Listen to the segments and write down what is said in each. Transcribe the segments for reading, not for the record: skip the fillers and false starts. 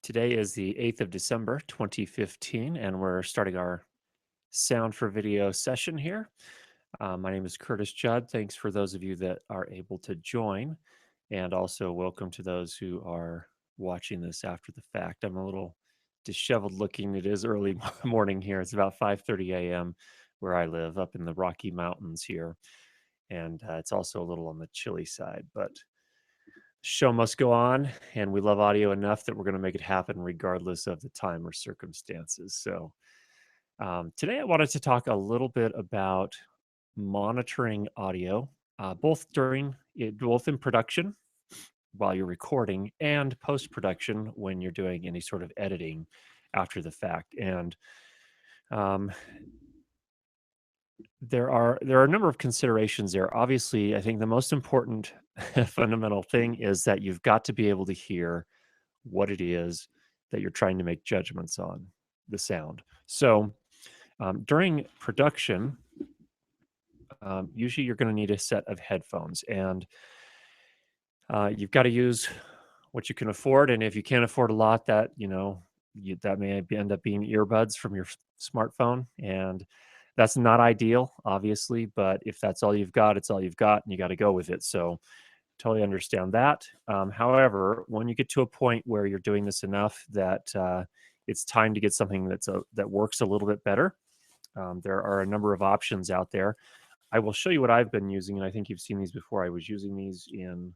Today is the 8th of December, 2015, and we're starting our sound for video session here. My name is Curtis Judd. Thanks for those of you that are able to join, and also welcome to those who are watching this after the fact. I'm a little disheveled looking. It is early morning here. It's about 5:30 a.m. where I live up in the Rocky Mountains here, and it's also a little on the chilly side, but show must go on, and we love audio enough that we're going to make it happen regardless of the time or circumstances. So, today I wanted to talk a little bit about monitoring audio, both in production while you're recording and post production when you're doing any sort of editing after the fact. And um, there are a number of considerations there. Obviously, I think the most important fundamental thing is that you've got to be able to hear what it is that you're trying to make judgments on the sound. So during production, usually you're going to need a set of headphones, and you've got to use what you can afford. And if you can't afford a lot, that end up being earbuds from your smartphone, and that's not ideal, obviously. But if that's all you've got, it's all you've got, and you got to go with it. So totally understand that. However, when you get to a point where you're doing this enough that it's time to get something that works a little bit better, there are a number of options out there. I will show you what I've been using, and I think you've seen these before. I was using these in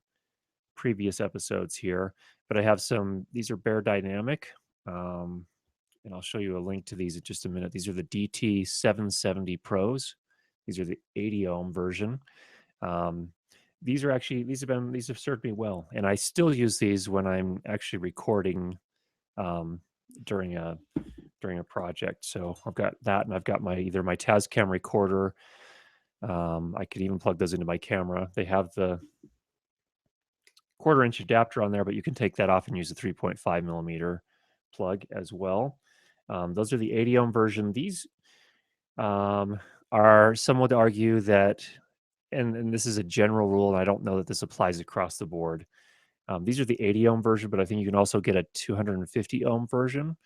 previous episodes here, but I have some. These are Bear Dynamic, um, and I'll show you a link to these in just a minute. These are the DT 770 Pros. These are the 80 ohm version. Um, these have served me well, and I still use these when I'm actually recording um, during a project. So I've got that, and I've got my Tascam recorder. I could even plug those into my camera. They have the quarter-inch adapter on there, but you can take that off and use a 3.5 millimeter plug as well. Those are the 80 ohm version. These um, are, some would argue that, and this is a general rule, and I don't know that this applies across the board. These are the 80 ohm version, but I think you can also get a 250 ohm version.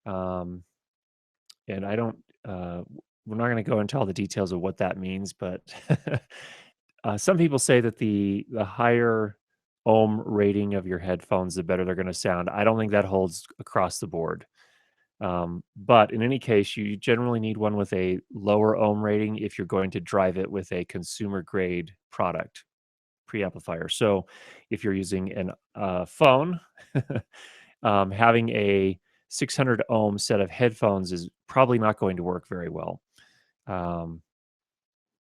Um, and I don't, we're not going to go into all the details of what that means, but some people say that the higher ohm rating of your headphones, the better they're going to sound. I don't think that holds across the board. But in any case, you generally need one with a lower ohm rating if you're going to drive it with a consumer grade product preamplifier. So if you're using an phone, having a 600 ohm set of headphones is probably not going to work very well. Um,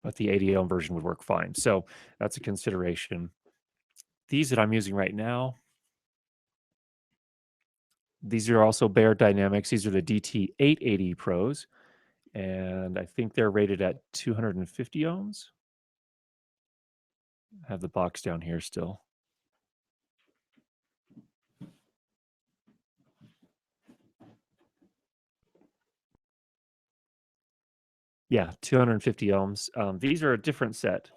but the 80 ohm version would work fine. So that's a consideration. These that I'm using right now, these are also Bear Dynamics. These are the DT 880 Pros, and I think they're rated at 250 ohms. I have the box down here still. Yeah, 250 ohms. These are a different set,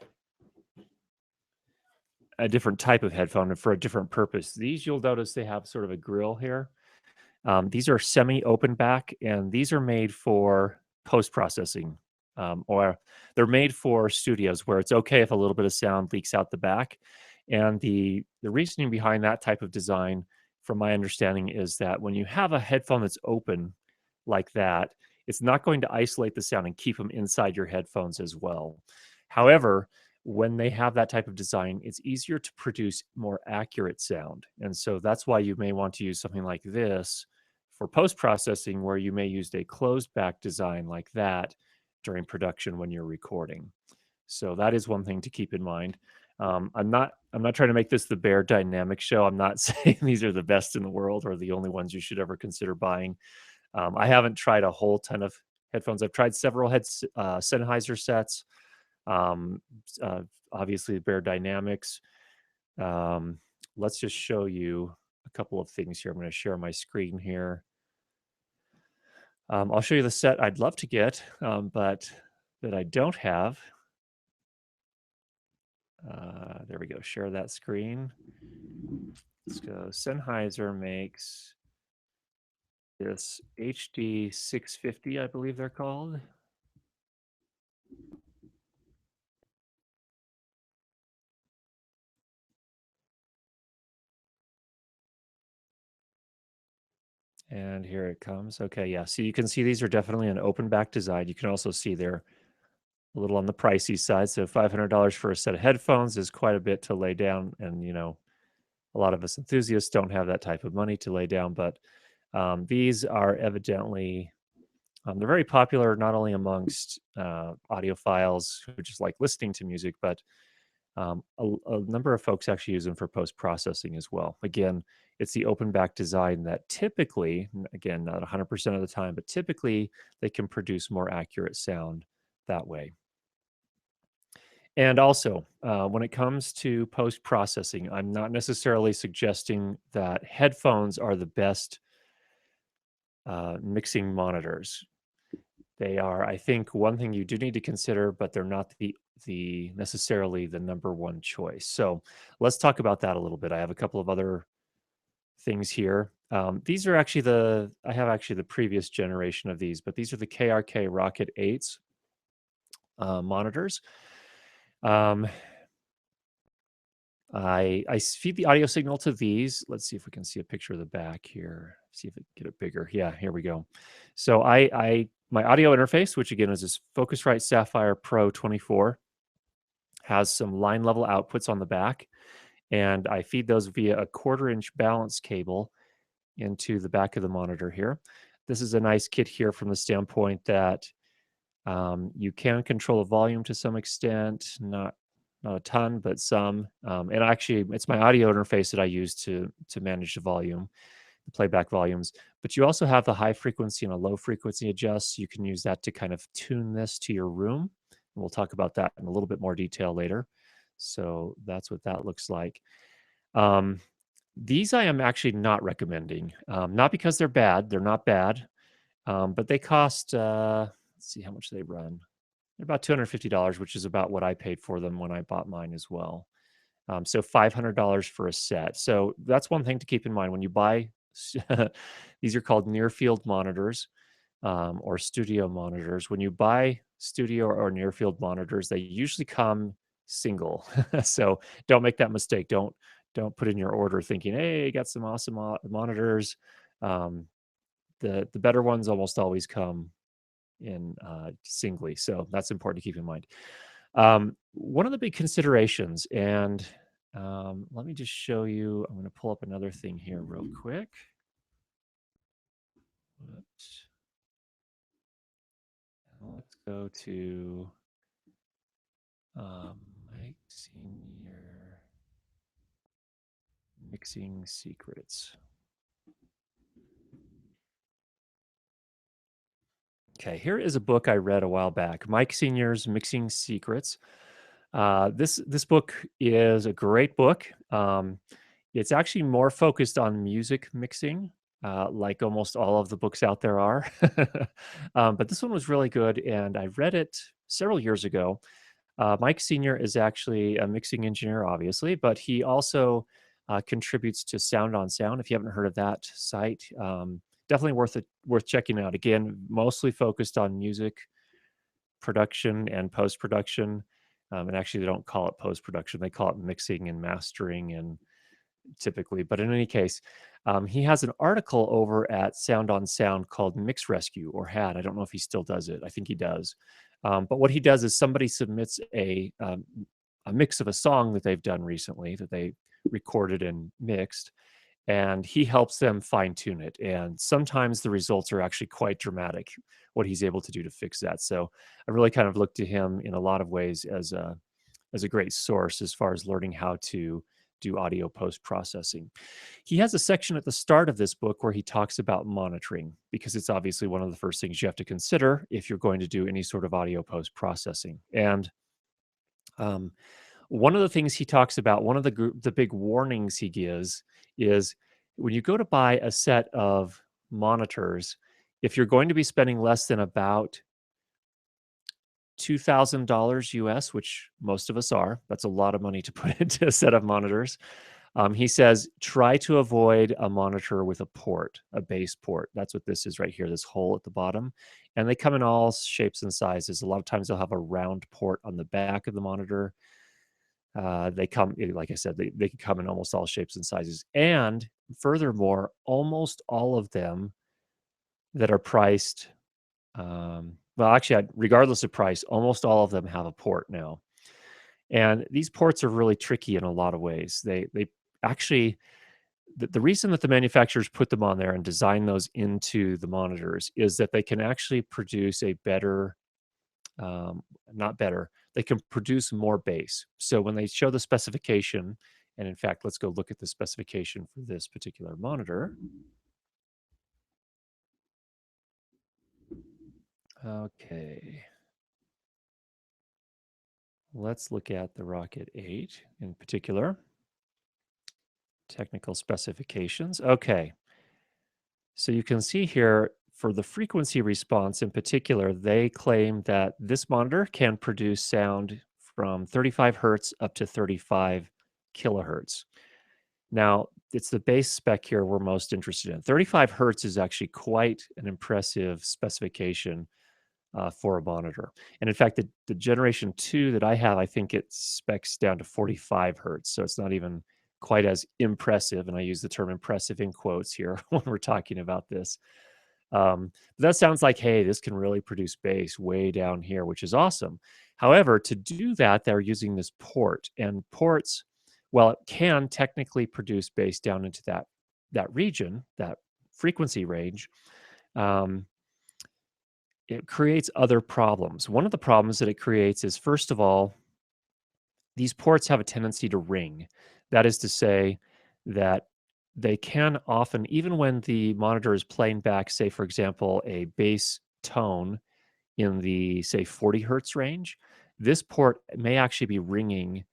a different type of headphone and for a different purpose. These, you'll notice they have sort of a grill here. These are semi-open back, and these are made for post-processing, or they're made for studios where it's okay if a little bit of sound leaks out the back. And the reasoning behind that type of design, from my understanding, is that when you have a headphone that's open like that, it's not going to isolate the sound and keep them inside your headphones as well. However, when they have that type of design, it's easier to produce more accurate sound. And so that's why you may want to use something like this for post processing, where you may use a closed back design like that during production when you're recording. So that is one thing to keep in mind. I'm not trying to make this the Bear Dynamic show. I'm not saying these are the best in the world or the only ones you should ever consider buying. I haven't tried a whole ton of headphones. I've tried several Sennheiser sets. Um, uh, Obviously, Bear Dynamics. Um, let's just show you a couple of things here. I'm going to share my screen here. I'll show you the set I'd love to get, but that I don't have. There we go. Share that screen. Let's go. Sennheiser makes this HD 650, I believe they're called. And here it comes. Okay, yeah. So you can see these are definitely an open back design. You can also see they're a little on the pricey side. So $500 for a set of headphones is quite a bit to lay down. And, a lot of us enthusiasts don't have that type of money to lay down. But these are evidently, they're very popular not only amongst audiophiles who just like listening to music, but a number of folks actually use them for post processing as well. Again, it's the open back design that typically, again, not 100% of the time, but typically they can produce more accurate sound that way. And also, when it comes to post processing, I'm not necessarily suggesting that headphones are the best mixing monitors. They are, I think, one thing you do need to consider, but they're not the necessarily the number one choice. So let's talk about that a little bit. I have a couple of other things here. These are actually I have actually the previous generation of these, but these are the KRK Rocket 8s monitors. Um, I feed the audio signal to these. Let's see if we can see a picture of the back here. See if it can get it bigger. Yeah, here we go. So my audio interface, which again is this Focusrite Sapphire Pro 24, has some line level outputs on the back, and I feed those via a 1/4 inch balance cable into the back of the monitor here. This is a nice kit here from the standpoint that you can control the volume to some extent, not a ton, but some. And actually, it's my audio interface that I use to manage the volume, the playback volumes. But you also have the high frequency and a low frequency adjust. You can use that to kind of tune this to your room. And we'll talk about that in a little bit more detail later. So that's what that looks like. Um, these I am actually not recommending, not because they're bad. They're not bad, but they cost. Let's see how much they run. They're about $250, which is about what I paid for them when I bought mine as well. So $500 for a set. So that's one thing to keep in mind when you buy. These are called near field monitors or studio monitors. When you buy studio or near field monitors, they usually come single. So don't make that mistake. Don't put in your order thinking, "Hey, got some awesome monitors." Um, the better ones almost always come in singly, so that's important to keep in mind. One of the big considerations, and let me just show you. I'm going to pull up another thing here real quick. Whoops. Let's go to Mike Senior Mixing Secrets. Okay, here is a book I read a while back, Mike Senior's Mixing Secrets. This book is a great book. It's actually more focused on music mixing, like almost all of the books out there are. But this one was really good, and I read it several years ago. Mike Senior is actually a mixing engineer, obviously, but he also contributes to Sound on Sound. If you haven't heard of that site, definitely worth checking out. Again, mostly focused on music production and post production. And actually, they don't call it post production; they call it mixing and mastering, and typically. But in any case, he has an article over at Sound on Sound called Mix Rescue, or had. I don't know if he still does it. I think he does. But what he does is somebody submits a mix of a song that they've done recently that they recorded and mixed, and he helps them fine tune it. And sometimes the results are actually quite dramatic, what he's able to do to fix that. So I really kind of look to him in a lot of ways as a great source as far as learning how to do audio post processing. He has a section at the start of this book where he talks about monitoring, because it's obviously one of the first things you have to consider if you're going to do any sort of audio post processing. And um, one of the things he talks about, one of the big warnings he gives is when you go to buy a set of monitors, if you're going to be spending less than about $2,000 US, which most of us are, that's a lot of money to put into a set of monitors. He says, try to avoid a monitor with a port, a base port. That's what this is right here, this hole at the bottom. And they come in all shapes and sizes. A lot of times they'll have a round port on the back of the monitor. They come, like I said, they can come in almost all shapes and sizes. And furthermore, almost all of them that are priced, well, actually, regardless of price, almost all of them have a port now. And these ports are really tricky in a lot of ways. They actually, the reason that the manufacturers put them on there and design those into the monitors is that they can actually produce a better, not better, they can produce more bass. So when they show the specification, and in fact, let's go look at the specification for this particular monitor. Okay. Let's look at the Rocket 8 in particular. Technical specifications. Okay. So you can see here for the frequency response in particular, they claim that this monitor can produce sound from 35 hertz up to 35 kilohertz. Now, it's the base spec here we're most interested in. 35 hertz is actually quite an impressive specification for a monitor. And in fact, the generation 2 that I have, I think it specs down to 45 hertz. So it's not even quite as impressive. And I use the term impressive in quotes here when we're talking about this. But that sounds like, hey, this can really produce bass way down here, which is awesome. However, to do that, they're using this port. And ports, well, it can technically produce bass down into that region, that frequency range. It creates other problems. One of the problems that it creates is, first of all, these ports have a tendency to ring. That is to say that they can often, even when the monitor is playing back, say, for example, a bass tone in the, say, 40 hertz range, this port may actually be ringing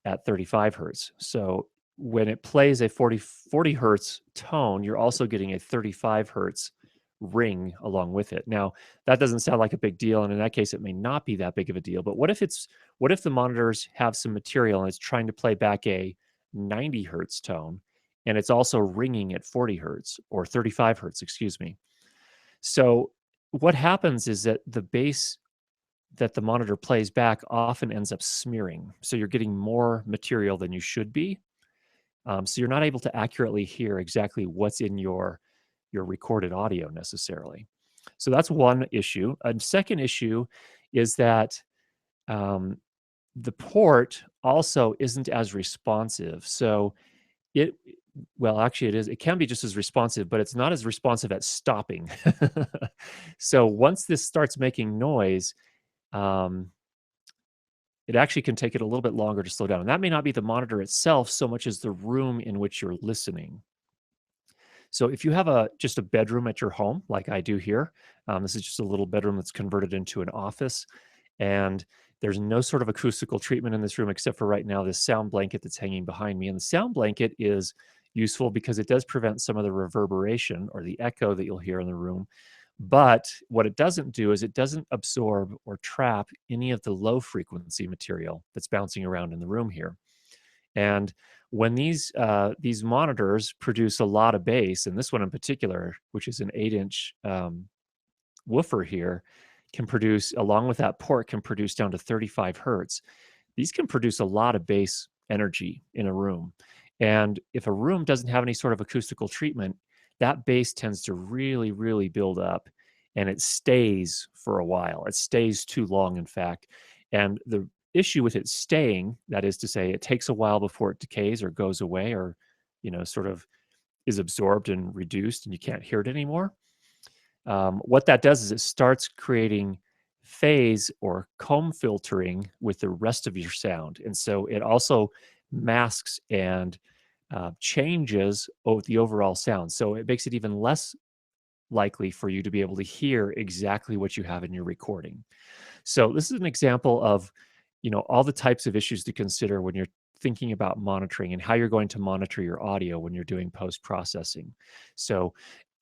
at 35 hertz. So when it plays a 40 hertz tone, you're also getting a 35 hertz ring along with it. Now, that doesn't sound like a big deal, and in that case, it may not be that big of a deal. But what if the monitors have some material and it's trying to play back a 90 hertz tone, and it's also ringing at 40 hertz or 35 hertz, excuse me. So what happens is that the bass that the monitor plays back often ends up smearing. So you're getting more material than you should be. So you're not able to accurately hear exactly what's in your recorded audio necessarily. So that's one issue. A second issue is that the port also isn't as responsive. So it, well, actually, it is. It can be just as responsive, but it's not as responsive at stopping. So once this starts making noise, um, it actually can take it a little bit longer to slow down. And that may not be the monitor itself so much as the room in which you're listening. So if you have just a bedroom at your home, like I do here, this is just a little bedroom that's converted into an office, and there's no sort of acoustical treatment in this room except for right now this sound blanket that's hanging behind me. And the sound blanket is useful because it does prevent some of the reverberation or the echo that you'll hear in the room. But what it doesn't do is it doesn't absorb or trap any of the low frequency material that's bouncing around in the room here. And when these monitors produce a lot of bass, and this one in particular, which is an 8-inch woofer here, can produce, along with that port, can produce down to 35 hertz. These can produce a lot of bass energy in a room. And if a room doesn't have any sort of acoustical treatment, that bass tends to really, really build up, and it stays for a while. It stays too long, in fact. And the issue with it staying, that is to say, it takes a while before it decays or goes away or, sort of is absorbed and reduced and you can't hear it anymore. What that does is it starts creating phase or comb filtering with the rest of your sound. And so it also masks and changes the overall sound. So it makes it even less likely for you to be able to hear exactly what you have in your recording. So this is an example of, all the types of issues to consider when you're thinking about monitoring and how you're going to monitor your audio when you're doing post-processing. So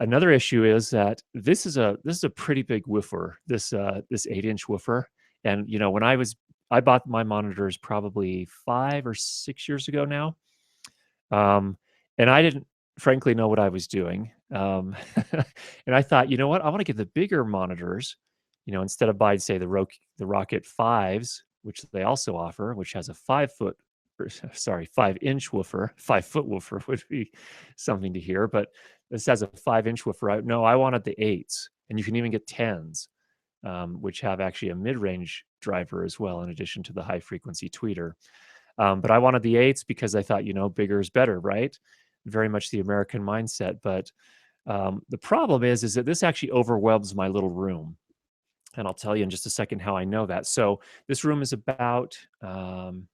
another issue is that this is a pretty big woofer, this 8-inch woofer. And when I bought my monitors probably 5 or 6 years ago now. Um, and I didn't frankly know what I was doing. And I thought, you know what? I want to get the bigger monitors, instead of buying, say, the Rocket Fives, which they also offer, which has a 5 foot, or, sorry, 5 inch woofer. 5 foot woofer would be something to hear, but this has a 5 inch woofer. No, I wanted the eights, and you can even get tens, which have actually a mid range driver as well, in addition to the high frequency tweeter. But I wanted the eights because I thought, bigger is better, right? Very much the American mindset. But the problem is that this actually overwhelms my little room. And I'll tell you in just a second how I know that. So this room is about, I'm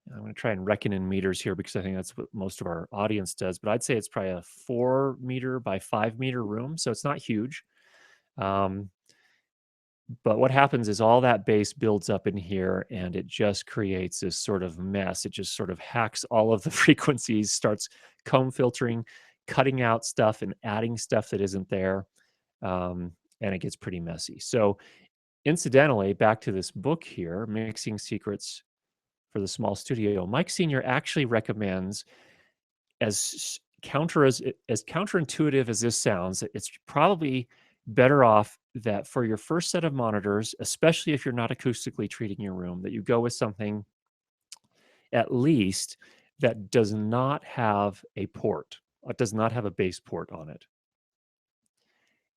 going to try and reckon in meters here because I think that's what most of our audience does. But I'd say it's probably a 4 meter by 5 meter room. So it's not huge. Um, But what happens is all that bass builds up in here and it just creates this sort of mess. It just sort of hacks all of the frequencies, starts comb filtering, cutting out stuff and adding stuff that isn't there. And it gets pretty messy. So, incidentally, back to this book here, Mixing Secrets for the Small Studio, Mike Senior actually recommends, as counterintuitive as this sounds, it's probably better off that for your first set of monitors, especially if you're not acoustically treating your room, that you go with something at least that does not have a port, does not have a bass port on it.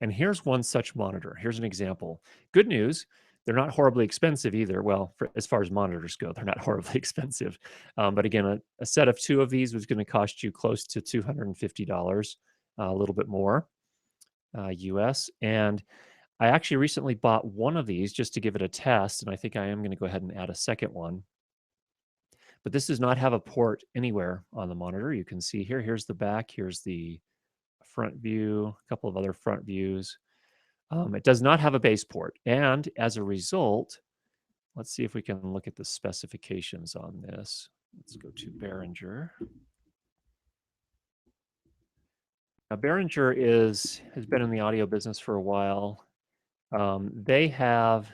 And here's one such monitor. Here's an example. Good news, they're not horribly expensive either. Well, as far as monitors go, they're not horribly expensive. But again, a set of two of these was going to cost you close to $250, a little bit more US. And I actually recently bought one of these just to give it a test. And I think I am going to go ahead and add a second one. But this does not have a port anywhere on the monitor. You can see here, here's the back, here's the front view, a couple of other front views. It does not have a base port. And as a result, let's see if we can look at the specifications on this. Let's go to Behringer. Now, Behringer has been in the audio business for a while. They have,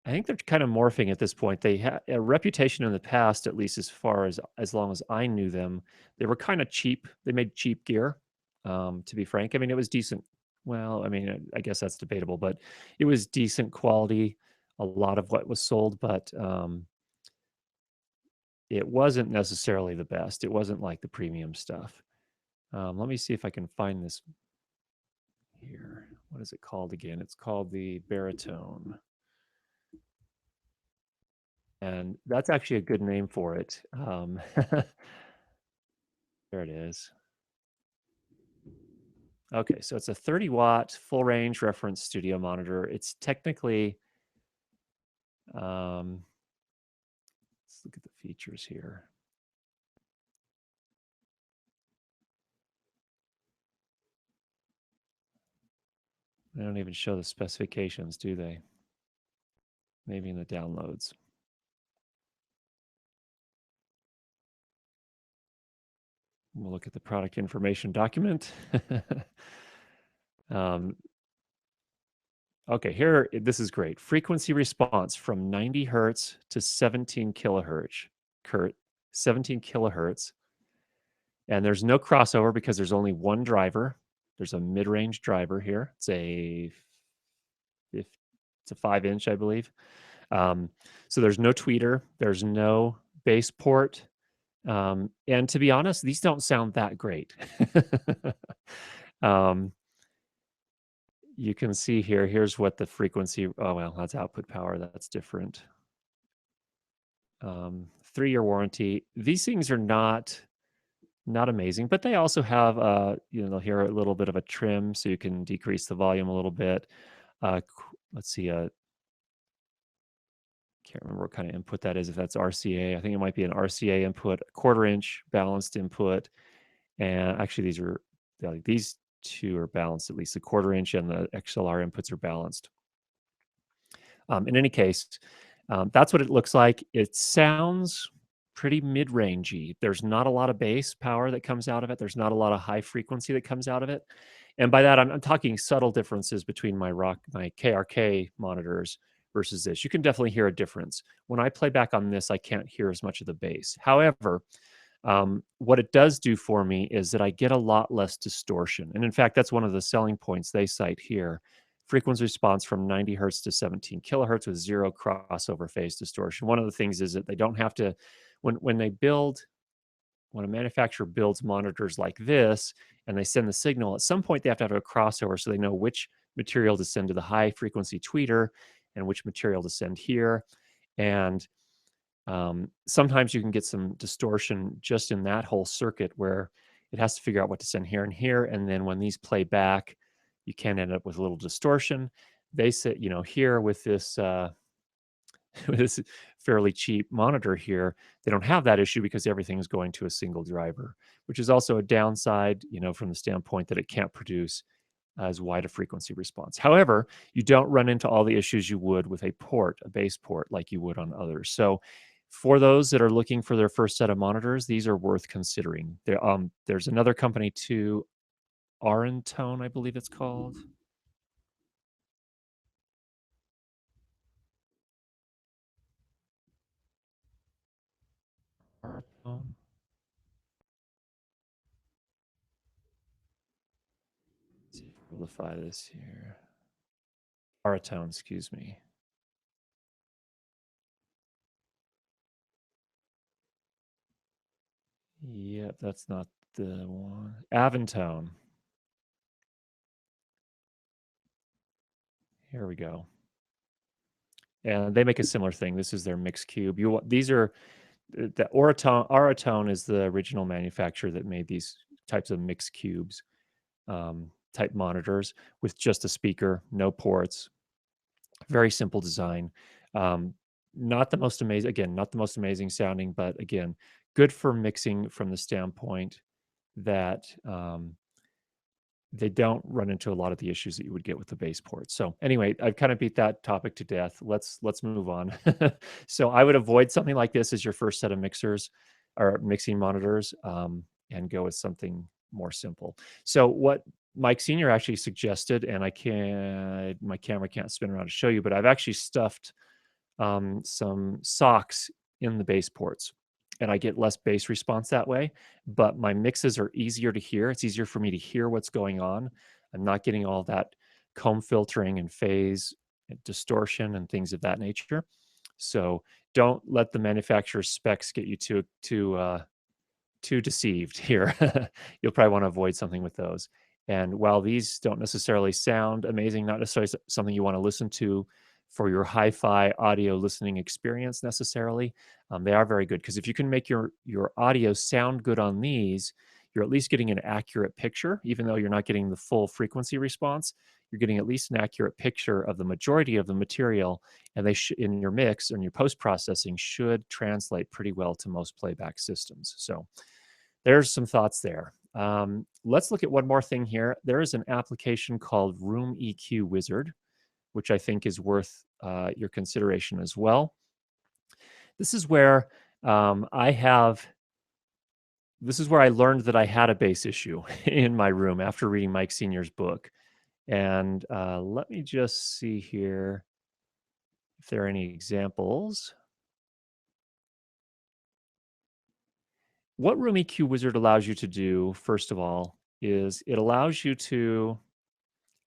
I think they're kind of morphing at this point. They had a reputation in the past, at least as long as I knew them. They were kind of cheap. They made cheap gear, to be frank. I mean, it was decent. Well, I mean, I guess that's debatable, but it was decent quality. A lot of what was sold, but it wasn't necessarily the best. It wasn't like the premium stuff. Let me see if I can find this here. What is it called again? It's called the Baritone. And that's actually a good name for it. There it is. Okay, so it's a 30-watt full range reference studio monitor. It's technically, let's look at the features here. They don't even show the specifications, do they? Maybe in the downloads. We'll look at the product information document. Okay, here, this is great. Frequency response from 90 hertz to 17 kilohertz. 17 kilohertz. And there's no crossover because there's only one driver. There's a mid-range driver here. It's a 5-inch, I believe. So there's no tweeter. There's no bass port. And to be honest, these don't sound that great. You can see here, here's what the frequency, oh, well, that's output power. That's different. 3-year warranty. These things are not amazing, but they also have, they'll hear a little bit of a trim, so you can decrease the volume a little bit. Let's see, can't remember what kind of input that is, if that's RCA. I think it might be an RCA input, a 1/4-inch balanced input. And actually, these two are balanced, at least the 1/4-inch and the XLR inputs are balanced. In any case, that's what it looks like. It sounds pretty mid-rangey. There's not a lot of bass power that comes out of it. There's not a lot of high frequency that comes out of it. And by that, I'm talking subtle differences between my KRK monitors versus this. You can definitely hear a difference. When I play back on this, I can't hear as much of the bass. However, what it does do for me is that I get a lot less distortion. And in fact, that's one of the selling points they cite here. Frequency response from 90 hertz to 17 kilohertz with zero crossover phase distortion. One of the things is that they don't have to, when they build, when a manufacturer builds monitors like this and they send the signal, at some point they have to have a crossover so they know which material to send to the high frequency tweeter and which material to send here. And sometimes you can get some distortion just in that whole circuit where it has to figure out what to send here and here. And then when these play back, you can end up with a little distortion. They say, you know, here with this with this fairly cheap monitor here, they don't have that issue because everything is going to a single driver, which is also a downside, you know, from the standpoint that it can't produce as wide a frequency response. However, you don't run into all the issues you would with a port, a base port, like you would on others. So for those that are looking for their first set of monitors, these are worth considering. There's another company too, Arentone, I believe it's called. Arentone. Let's see if I can amplify this here. Aratone, excuse me. Yep, that's not the one. Aventone. Here we go. And they make a similar thing. This is their mix cube. These are the Aratone is the original manufacturer that made these types of mix cubes type monitors with just a speaker, no ports. Very simple design. Not the most amazing, again, not the most amazing sounding, but again, good for mixing from the standpoint that they don't run into a lot of the issues that you would get with the base ports. So anyway, I've kind of beat that topic to death. Let's move on. So I would avoid something like this as your first set of mixers or mixing monitors, and go with something more simple. So what Mike Senior actually suggested, and my camera can't spin around to show you, but I've actually stuffed some socks in the base ports, and I get less bass response that way. But my mixes are easier to hear. It's easier for me to hear what's going on. I'm not getting all that comb filtering and phase and distortion and things of that nature. So don't let the manufacturer's specs get you too deceived here. You'll probably want to avoid something with those. And while these don't necessarily sound amazing, not necessarily something you want to listen to for your hi-fi audio listening experience necessarily, they are very good because if you can make your audio sound good on these, you're at least getting an accurate picture, even though you're not getting the full frequency response. You're getting at least an accurate picture of the majority of the material, and they in your mix and your post processing should translate pretty well to most playback systems. So there's some thoughts there. Let's look at one more thing here. There is an application called Room EQ Wizard, which I think is worth your consideration as well. This is where this is where I learned that I had a bass issue in my room after reading Mike Senior's book. And let me just see here if there are any examples. What Room EQ Wizard allows you to do, first of all, is it allows you to,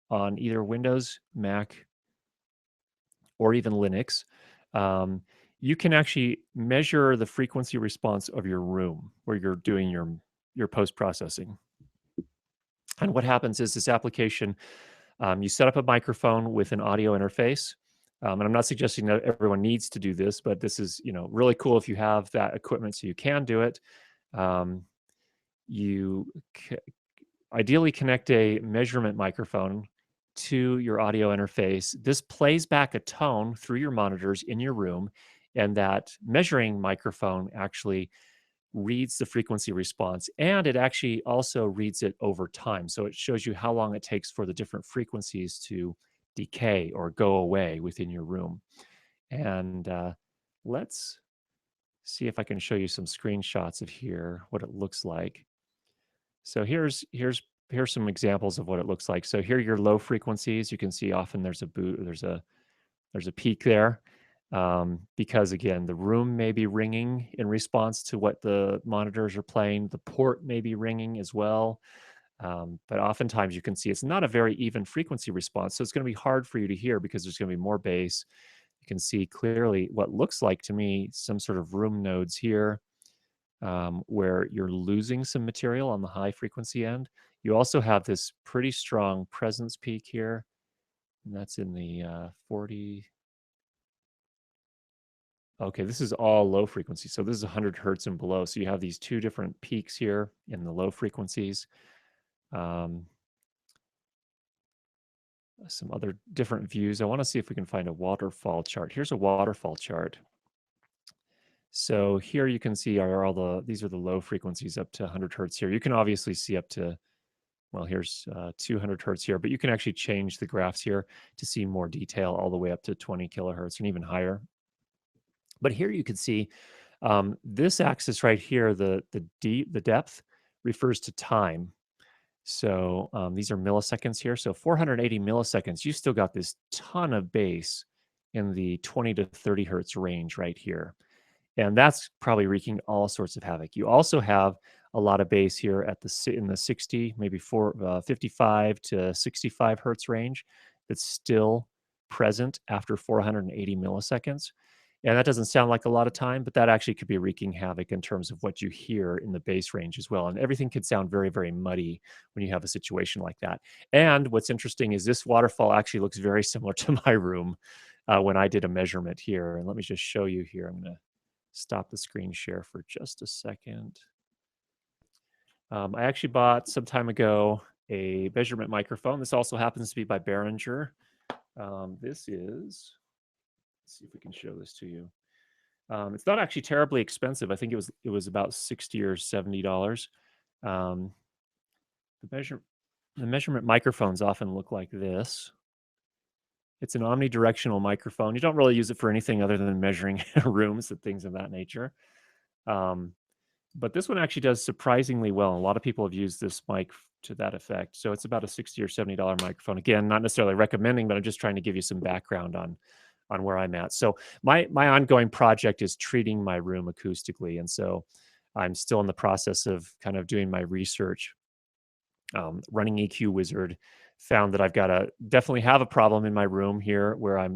on either Windows, Mac, or even Linux, you can actually measure the frequency response of your room where you're doing your post-processing. And what happens is this application, you set up a microphone with an audio interface. And I'm not suggesting that everyone needs to do this, but this is, you know, really cool if you have that equipment so you can do it. You ideally connect a measurement microphone to your audio interface. This plays back a tone through your monitors in your room, and that measuring microphone actually reads the frequency response, and it actually also reads it over time. So it shows you how long it takes for the different frequencies to decay or go away within your room. And let's see if I can show you some screenshots of here, what it looks like. So here's some examples of what it looks like. So here are your low frequencies. You can see often there's a There's a peak there because, again, the room may be ringing in response to what the monitors are playing. The port may be ringing as well. But oftentimes you can see it's not a very even frequency response. So it's going to be hard for you to hear because there's going to be more bass. You can see clearly what looks like to me some sort of room nodes here where you're losing some material on the high frequency end. You also have this pretty strong presence peak here, and that's in the 40. Okay, this is all low frequency. So this is 100 hertz and below. So you have these two different peaks here in the low frequencies. Some other different views. I want to see if we can find a waterfall chart. Here's a waterfall chart. So here you can see these are the low frequencies up to 100 hertz here. You can obviously see up to, well, here's 200 hertz here, but you can actually change the graphs here to see more detail all the way up to 20 kilohertz and even higher. But here you can see this axis right here, the depth refers to time. So these are milliseconds here. So 480 milliseconds, you still got this ton of bass in the 20 to 30 hertz range right here. And that's probably wreaking all sorts of havoc. You also have a lot of bass here at in the 60, maybe 55 to 65 hertz range that's still present after 480 milliseconds. And that doesn't sound like a lot of time, but that actually could be wreaking havoc in terms of what you hear in the bass range as well. And everything could sound very, very muddy when you have a situation like that. And what's interesting is this waterfall actually looks very similar to my room when I did a measurement here. And let me just show you here. I'm going to stop the screen share for just a second. I actually bought some time ago a measurement microphone. This also happens to be by Behringer. This is, let's see if we can show this to you. It's not actually terribly expensive. I think it was about $60 or $70. The measurement microphones often look like this. It's an omnidirectional microphone. You don't really use it for anything other than measuring rooms and things of that nature. But this one actually does surprisingly well. A lot of people have used this mic to that effect. So it's about a $60 or $70 microphone. Again, not necessarily recommending, but I'm just trying to give you some background on where I'm at. So my ongoing project is treating my room acoustically. And so I'm still in the process of kind of doing my research. Running EQ Wizard found that I've definitely have a problem in my room here where I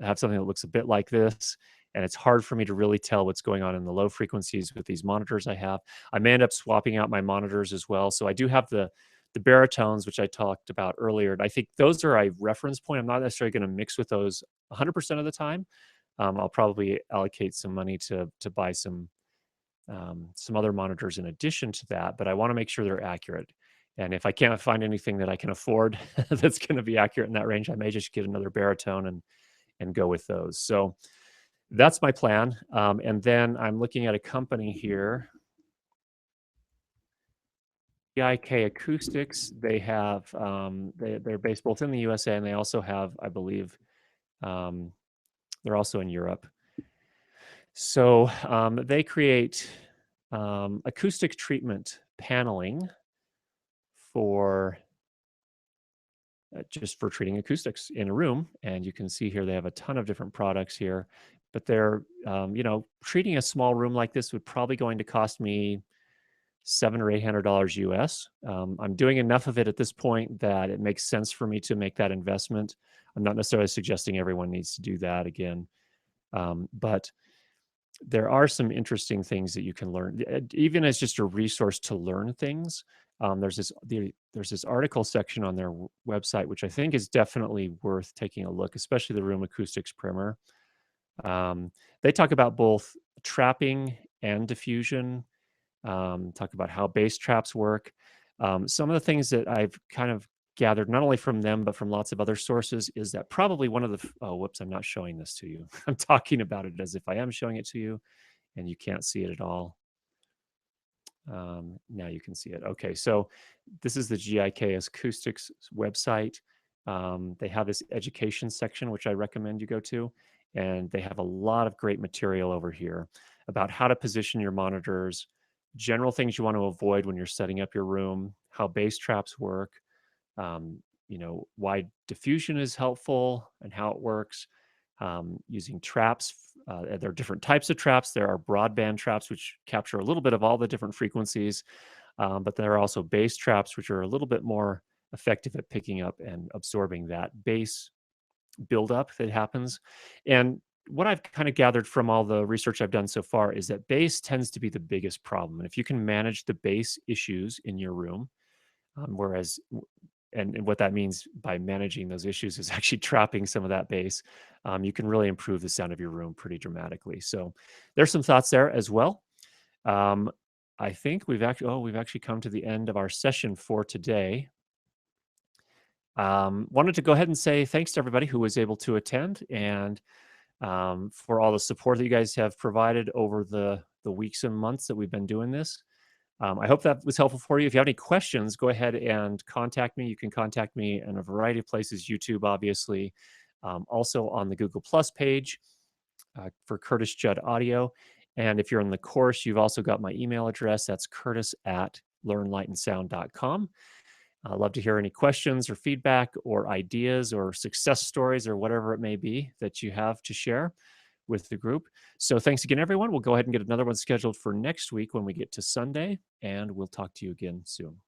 have something that looks a bit like this. And it's hard for me to really tell what's going on in the low frequencies with these monitors I have. I may end up swapping out my monitors as well. So I do have the baritones, which I talked about earlier. And I think those are a reference point. I'm not necessarily going to mix with those 100% of the time. I'll probably allocate some money to buy some other monitors in addition to that, but I want to make sure they're accurate. And if I can't find anything that I can afford that's going to be accurate in that range, I may just get another baritone and go with those. So that's my plan. And then I'm looking at a company here, GIK Acoustics. They have they're based both in the USA and they also have, I believe, they're also in Europe. So they create acoustic treatment paneling for just for treating acoustics in a room. And you can see here they have a ton of different products here, but they're treating a small room like this would probably going to cost me $700 or $800 US. I'm doing enough of it at this point that it makes sense for me to make that investment. I'm not necessarily suggesting everyone needs to do that again, but there are some interesting things that you can learn, even as just a resource to learn things. There's this article section on their website, which I think is definitely worth taking a look, especially the Room Acoustics Primer. They talk about both trapping and diffusion, talk about how bass traps work. Some of the things that I've kind of gathered, not only from them, but from lots of other sources, is that probably one of the, oh, whoops, I'm not showing this to you. I'm talking about it as if I am showing it to you and you can't see it at all. Now you can see it. Okay, so this is the GIK Acoustics website. They have this education section, which I recommend you go to. And they have a lot of great material over here about how to position your monitors, general things you want to avoid when you're setting up your room, how bass traps work, why diffusion is helpful and how it works, using traps. There are different types of traps. There are broadband traps, which capture a little bit of all the different frequencies, but there are also bass traps, which are a little bit more effective at picking up and absorbing that bass buildup that happens. And what I've kind of gathered from all the research I've done so far is that bass tends to be the biggest problem. And if you can manage the bass issues in your room, whereas and what that means by managing those issues is actually trapping some of that bass. You can really improve the sound of your room pretty dramatically. So there's some thoughts there as well. Um, I think we've actually come to the end of our session for today. Wanted to go ahead and say thanks to everybody who was able to attend and for all the support that you guys have provided over the weeks and months that we've been doing this. I hope that was helpful for you. If you have any questions, go ahead and contact me. You can contact me in a variety of places, YouTube, obviously, also on the Google Plus page for Curtis Judd Audio. And if you're in the course, you've also got my email address. That's curtis@learnlightandsound.com. I'd love to hear any questions or feedback or ideas or success stories or whatever it may be that you have to share with the group. So thanks again, everyone. We'll go ahead and get another one scheduled for next week when we get to Sunday, and we'll talk to you again soon.